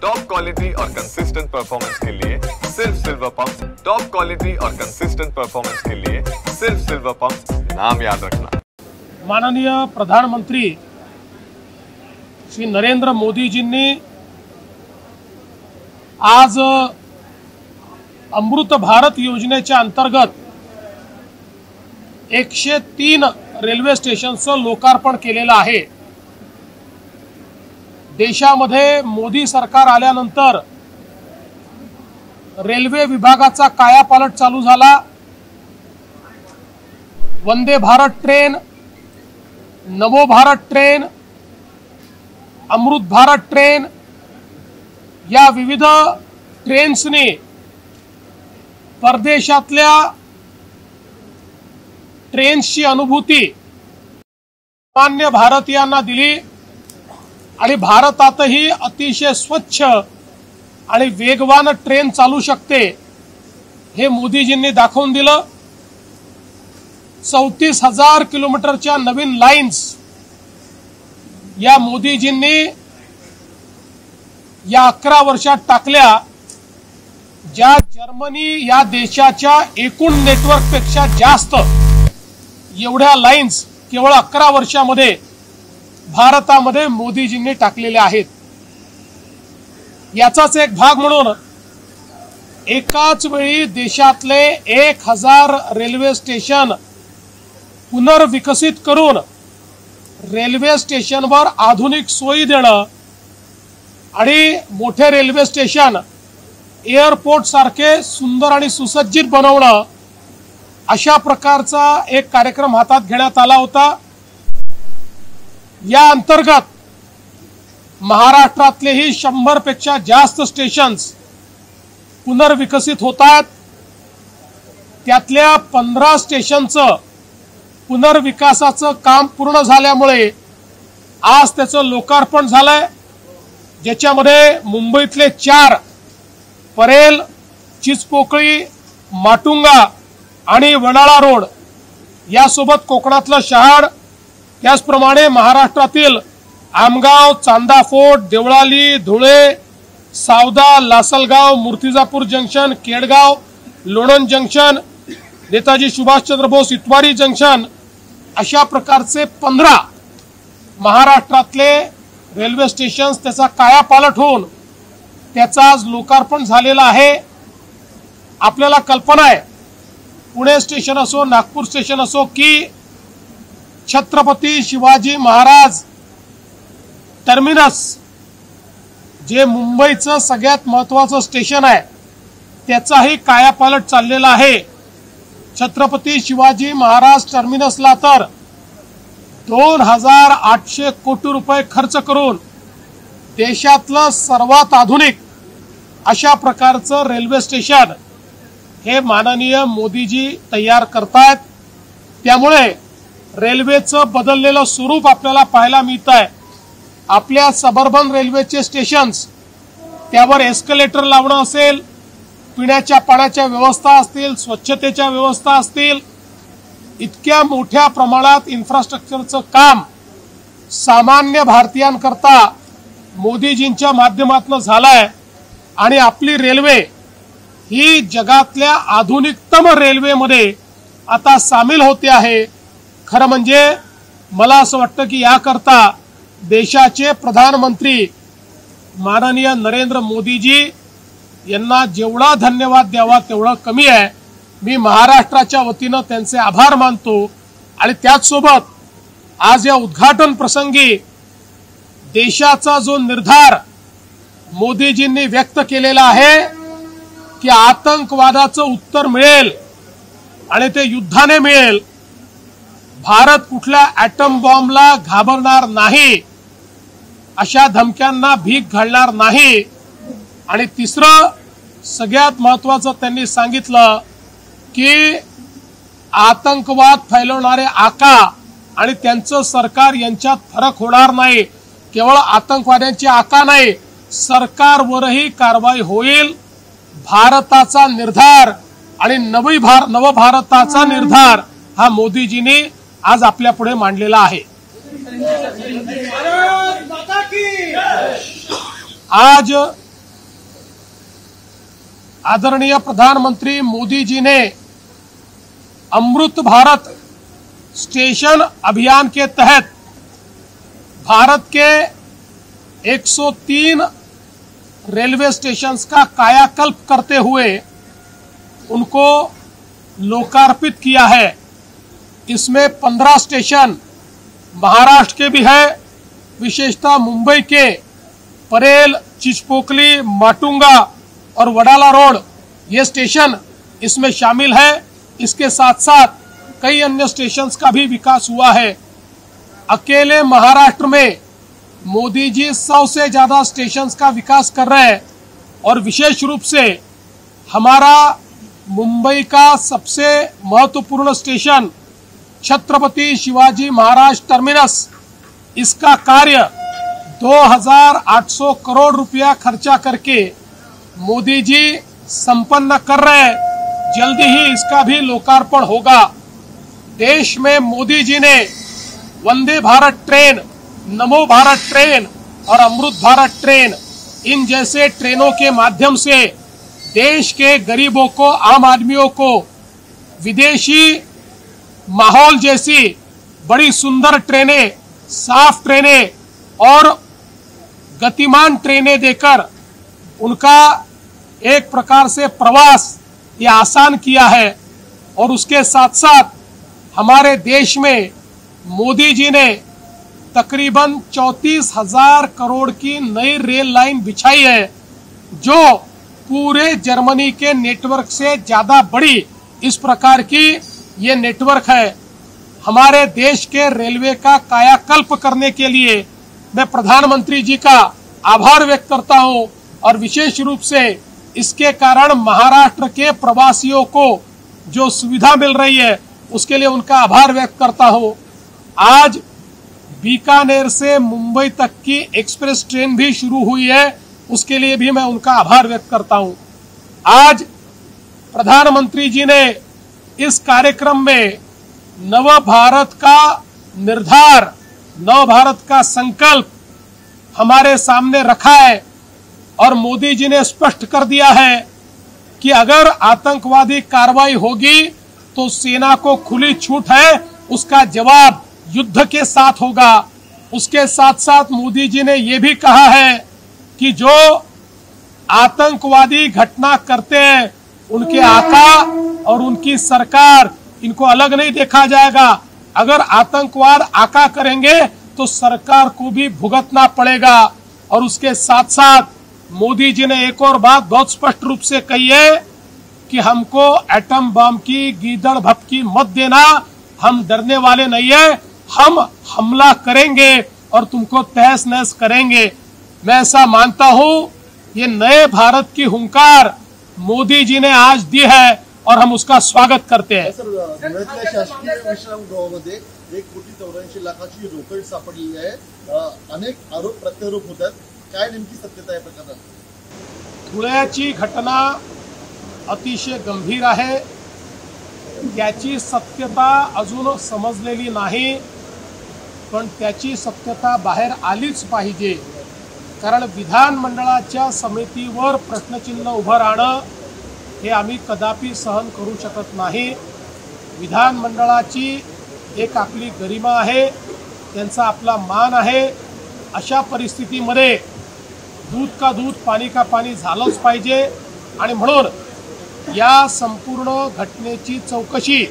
Top quality और consistent performance के लिए सिर्फ सिल्वर पंप। टॉप क्वालिटी और कंसिस्टेंट परफॉर्मेंस के लिए सिर्फ सिल्वर पंप, नाम याद रखना। माननीय प्रधानमंत्री श्री नरेंद्र मोदीजींनी आज अमृत भारत योजनेच्या अंतर्गत 103 रेल्वे स्टेशनचं लोकार्पण केलेलं आहे। देशामध्ये मोदी सरकार आल्यानंतर रेल्वे विभागाचा कायापालट चालू झाला। वंदे भारत ट्रेन, नवो भारत ट्रेन, अमृत भारत ट्रेन या विविध ट्रेन्सनी परदेशातल्या ट्रेन्सची अनुभूती सामान्य भारतीयांना दिली आणि भारतातही अतिशय स्वच्छ आणि वेगवान ट्रेन चालू शकते हे मोदीजींनी दाखवून दिलं। 34,000 किलोमीटरच्या नवीन लाईन्स या मोदीजींनी या 11 वर्षात टाकल्या, ज्या जर्मनी या देशाच्या एकूण नेटवर्कपेक्षा जास्त एवढ्या लाईन्स केवळ 11 वर्षामध्ये भारतामध्ये मोदीजींनी टाकलेले आहेत। याचाच एक भाग म्हणून एकाच वेळी देशातले 1000 रेल्वे स्टेशन पुनर्विकसित करून रेल्वे स्टेशनवर आधुनिक सोयी देणं आणि मोठे रेल्वे स्टेशन एअरपोर्ट सारखे सुंदर आणि सुसज्जित बनवणं, अशा प्रकारचा एक कार्यक्रम हातात घेण्यात आला होता। या अंतर्गत महाराष्ट्रातलेही 100 पेक्षा जास्त स्टेशन्स पुनर्विकसित होतात। त्यातल्या 15 स्टेशनचं पुनर्विकासाचं काम पूर्ण झाल्यामुळे आज त्याचं लोकार्पण झालंय, ज्याच्यामध्ये मुंबईतले 4 परेल, चिचपोकळी, माटुंगा आणि वडाळा रोड यासोबत कोकणातलं शहाड, त्याचप्रमाणे महाराष्ट्रातील Amgaon, Chanda fort, Deolali, Dhule, Savda, Lasalgaon, Murtizapur junction, Kedgaon, Lonand junction, Netaji Subhashchandra Bose Itwari junction अशा प्रकारचे 15 महाराष्ट्रातले रेल्वे स्टेशन्स त्याचा कायापालट होऊन त्याचा आज लोकार्पण झालेला आहे। आपल्याला कल्पना आहे, पुणे स्टेशन असो, नागपूर स्टेशन असो की छत्रपती शिवाजी महाराज टर्मिनस, जे मुंबईचं सगळ्यात महत्त्वाचं स्टेशन आहे, त्याचाही कायापालट चाललेला आहे। छत्रपती शिवाजी महाराज टर्मिनसला तर 2800 कोटी रुपये खर्च करून देशातलं सर्वात आधुनिक अशा प्रकारचं रेल्वे स्टेशन हे माननीय मोदीजी तयार करतायत। त्यामुळे रेल्वेचं बदललेलं स्वरूप आपल्याला पाहायला मिळतंय। आपल्या सबर्बन रेल्वेचे स्टेशन्स, त्यावर एस्केलेटर लावणं असेल, पिण्याच्या पाण्याच्या व्यवस्था असतील, स्वच्छतेच्या व्यवस्था असतील, इतक्या मोठ्या प्रमाणात इन्फ्रास्ट्रक्चरचं काम सामान्य भारतीयांकरता मोदीजींच्या माध्यमातून झालंय आणि आपली रेल्वे ही जगातल्या आधुनिकतम रेल्वेमध्ये आता सामील होते आहे। खरं म्हणजे मला असं वाटतं की याकरता देशाचे प्रधानमंत्री माननीय नरेंद्र मोदीजी यांना जेवढा धन्यवाद द्यावा तेवढा कमी आहे। मी महाराष्ट्राच्या वतीनं त्यांचे आभार मानतो आणि त्याचसोबत आज या उद्घाटन प्रसंगी देशाचा जो निर्धार मोदीजींनी व्यक्त केलेला आहे की आतंकवादाचं उत्तर मिळेल आणि ते युद्धाने मिळेल, भारत कुठल्या ॲटम बॉम्बला घाबरणार नाही, अशा धमक्यांना भीक घालणार नाही। आणि तिसरं सगळ्यात महत्त्वाचं त्यांनी सांगितलं की आतंकवाद फैलवणारे आका आणि त्यांचं सरकार यांच्यात फरक होणार नाही। केवळ आतंकवाद्यांची आका नाही, सरकारवरही कारवाई होईल। भारताचा निर्धार आणि नवभारताचा निर्धार हा मोदीजींनी आज आपल्या पुढे मांडलेला आहे। आज आदरणीय प्रधानमंत्री मोदी जी ने अमृत भारत स्टेशन अभियान के तहत भारत के 103 रेलवे स्टेशंस का कायाकल्प करते हुए उनको लोकार्पित किया है। इसमें 15 स्टेशन महाराष्ट्र के भी है, विशेषतः मुंबई के परेल, चिचपोकली, माटुंगा और वडाला रोड ये स्टेशन इसमें शामिल है। इसके साथ साथ कई अन्य स्टेशंस का भी विकास हुआ है। अकेले महाराष्ट्र में मोदी जी 100 से ज्यादा स्टेशंस का विकास कर रहे हैं और विशेष रूप से हमारा मुंबई का सबसे महत्वपूर्ण स्टेशन छत्रपति शिवाजी महाराज टर्मिनस, इसका कार्य 2800 करोड़ रुपया खर्चा करके मोदी जी संपन्न कर रहे हैं। जल्दी ही इसका भी लोकार्पण होगा। देश में मोदी जी ने वंदे भारत ट्रेन, नमो भारत ट्रेन और अमृत भारत ट्रेन, इन जैसे ट्रेनों के माध्यम से देश के गरीबों को, आम आदमियों को विदेशी माहौल जैसी बड़ी सुंदर ट्रेनें, साफ ट्रेनें और गतिमान ट्रेनें देकर उनका एक प्रकार से प्रवास ये आसान किया है। और उसके साथ साथ हमारे देश में मोदी जी ने तकरीबन 34,000 करोड़ की नई रेल लाइन बिछाई है, जो पूरे जर्मनी के नेटवर्क से ज्यादा बड़ी इस प्रकार की ये नेटवर्क है। हमारे देश के रेलवे का कायाकल्प करने के लिए मैं प्रधानमंत्री जी का आभार व्यक्त करता हूं और विशेष रूप से इसके कारण महाराष्ट्र के प्रवासियों को जो सुविधा मिल रही है उसके लिए उनका आभार व्यक्त करता हूं। आज बीकानेर से मुंबई तक की एक्सप्रेस ट्रेन भी शुरू हुई है, उसके लिए भी मैं उनका आभार व्यक्त करता हूं। आज प्रधानमंत्री जी ने इस कार्यक्रम में नव भारत का निर्धार, नव भारत का संकल्प हमारे सामने रखा है और मोदी जी ने स्पष्ट कर दिया है कि अगर आतंकवादी कार्रवाई होगी तो सेना को खुली छूट है, उसका जवाब युद्ध के साथ होगा। उसके साथ साथ मोदी जी ने यह भी कहा है कि जो आतंकवादी घटना करते हैं उनके आका और उनकी सरकार, इनको अलग नहीं देखा जाएगा। अगर आतंकवाद आका करेंगे तो सरकार को भी भुगतना पड़ेगा। और उसके साथ साथ मोदी जी ने एक और बात बहुत स्पष्ट रूप से कही है कि हमको एटम बम की गीदड़ भपकी मत देना, हम डरने वाले नहीं है, हम हमला करेंगे और तुमको तहस नहस करेंगे। मैं ऐसा मानता हूं ये नए भारत की हुंकार मोदी जी ने आज दी है और हम उसका स्वागत करते हैं। सर, धुळ्यातल्या शासकीय विश्रामगृहामध्ये 1,84,00,000ची रोकड सापडली आहे। अनेक आरोप प्रत्यारोप होतात, काय नेमकी सत्यता आहे प्रकरणात? धुळ्याची घटना अतिशय गंभीर आहे, त्याची सत्यता अजून समजलेली नाही, पण त्याची सत्यता बाहेर आलीच पाहिजे। कारण विधानमंडळाच्या समितीवर प्रश्नचिन्ह उभं राहणं हे आम्ही कदापि सहन करू शकत नाही। विधानमंडळाची एक आपली गरिमा आहे, त्यांचा आपला मान आहे। अशा परिस्थितीमध्ये दूध का दूध, पाणी का पाणी झालंच पाहिजे आणि म्हणून या संपूर्ण घटनेची चौकशी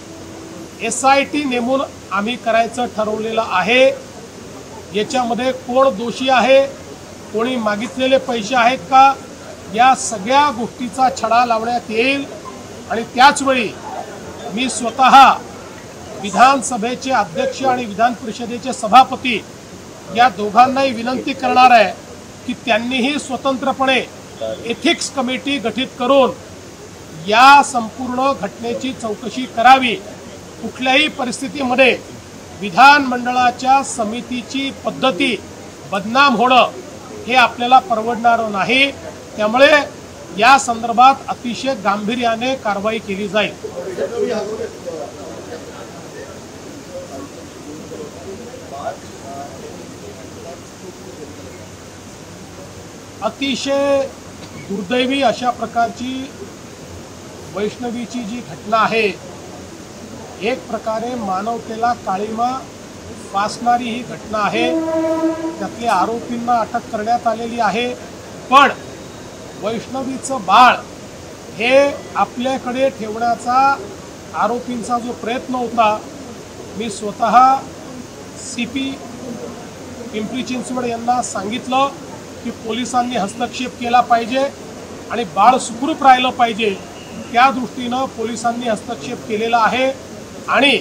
SIT नेमून आम्ही करायचं ठरवलेलं आहे। याच्यामध्ये कोण दोषी आहे, कोणी मागितलेले पैसे आहेत का, या सगळ्या गोष्टीचा छडा लावण्यात येईल। आणि त्याच वेळी मी स्वतः विधानसभेचे अध्यक्ष आणि विधान परिषदेचे सभापती या दोघांनाही विनंती करणार आहे की त्यांनीही स्वतंत्रपणे एथिक्स कमिटी गठीत करून या संपूर्ण घटनेची चौकशी करावी। कुठल्याही परिस्थितीमध्ये विधानमंडळाच्या समितीची पद्धती बदनाम होणं हे आपल्याला परवडणार नाही। त्यामुळे या संदर्भात अतिशय गांभीर्याने कारवाई केली जाईल। अतिशय दुर्दैवी अशा प्रकारची वैष्णवीची जी घटना आहे, एक प्रकारे मानवतेला काळीमा फासणारी ही घटना आहे। त्यातले आरोपींना अटक करण्यात आलेली आहे, पण वैष्णवीचं बाळ हे आपल्याकडे ठेवण्याचा आरोपींचा जो प्रयत्न होता, मी स्वतः CP पिंपरी चिंचवड यांना सांगितलं की पोलिसांनी हस्तक्षेप केला पाहिजे आणि बाळ सुखरूप राहिलं पाहिजे। त्या दृष्टीनं पोलिसांनी हस्तक्षेप केलेला आहे आणि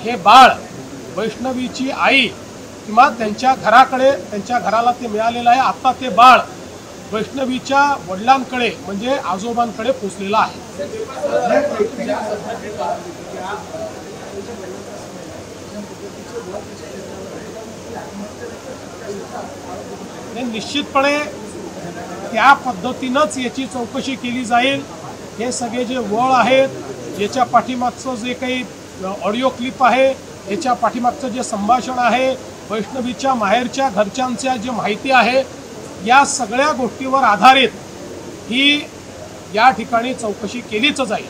हे बाळ वैष्णवीची आई किंवा त्यांच्या घराला ते मिळालेलं आहे। आता ते बाळ वैष्णवीच्या वडिलांकडे म्हणजे आजोबांकडे पोचलेलं आहे। निश्चितपणे त्या पद्धतीनंच याची चौकशी केली जाईल। हे सगळे जे वळ आहेत, याच्या पाठीमागचं जे काही ऑडिओ क्लिप आहे, याच्या पाठीमागचं जे संभाषण आहे, वैष्णवीच्या माहेरच्या घरच्यांच्या जे माहिती आहे, या सगळ्या गोष्टीवर आधारित ही या ठिकाणी चौकशी केलीच जाईल।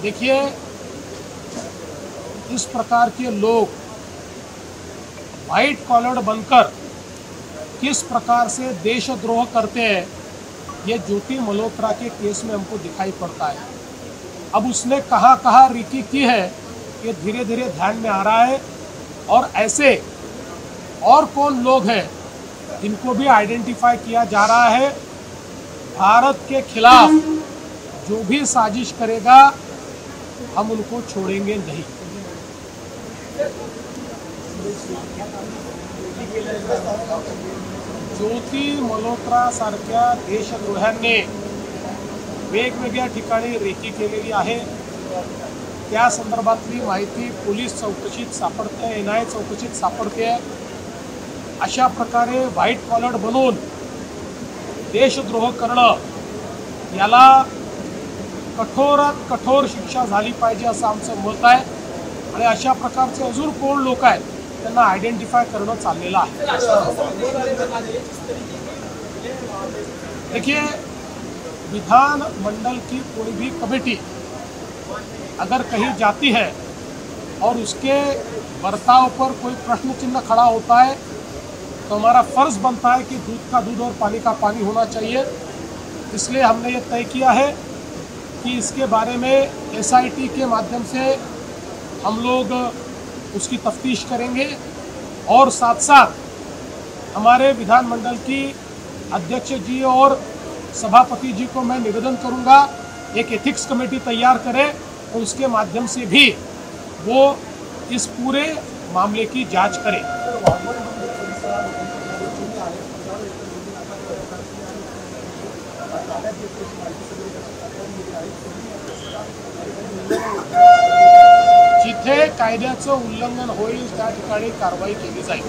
देखिए, इस प्रकार के लोग व्हाइट कॉलर बनकर किस प्रकार से देशद्रोह करते हैं, ये ज्योति मल्होत्रा के केस में हमको दिखाई पड़ता है। अब उसने कहाँ रीकी की है, ये धीरे धीरे ध्यान में आ रहा है और ऐसे और कौन लोग हैं इनको भी आइडेंटिफाई किया जा रहा है। भारत के खिलाफ जो भी साजिश करेगा, हम उनको छोड़ेंगे नहीं। ज्योति मल्होत्रा सारख्या देशद्रोह्यांनी वेगवेगळ्या ठिकाणी रेकी केलेली आहे। त्या संदर्भातली माहिती पोलीस चौकशीत सापडते, NIA चौकशीत सापडते। अशा प्रकारे व्हाईट कॉलर बनून देशद्रोह करणं, याला कठोरात कठोर शिक्षा झाली पाहिजे असं आमचं मत आहे आणि अशा प्रकारचे अजून कोण लोक आहेत त्यांना आयडेंटिफाय करणं चाललेलं आहे। देखिए, विधान मंडल की कोई भी कमेटी अगर कहीं जाती है और उसके बर्ताव पर कोई प्रश्न चिन्ह खड़ा होता है, तो हमारा फर्ज बनता है कि दूध का दूध और पानी का पानी होना चाहिए। इसलिए हमने ये तय किया है कि इसके बारे में SIT के माध्यम से हम लोग उसकी तफ्तीश करेंगे और साथ साथ हमारे विधानमंडल की अध्यक्ष जी और सभापति जी को मैं निवेदन करूंगा, एक एथिक्स कमेटी तैयार करें और उसके माध्यम से भी वो इस पूरे मामले की जांच करें। जिथे कायद्याचं उल्लंघन होईल त्या ठिकाणी कारवाई केली जाईल।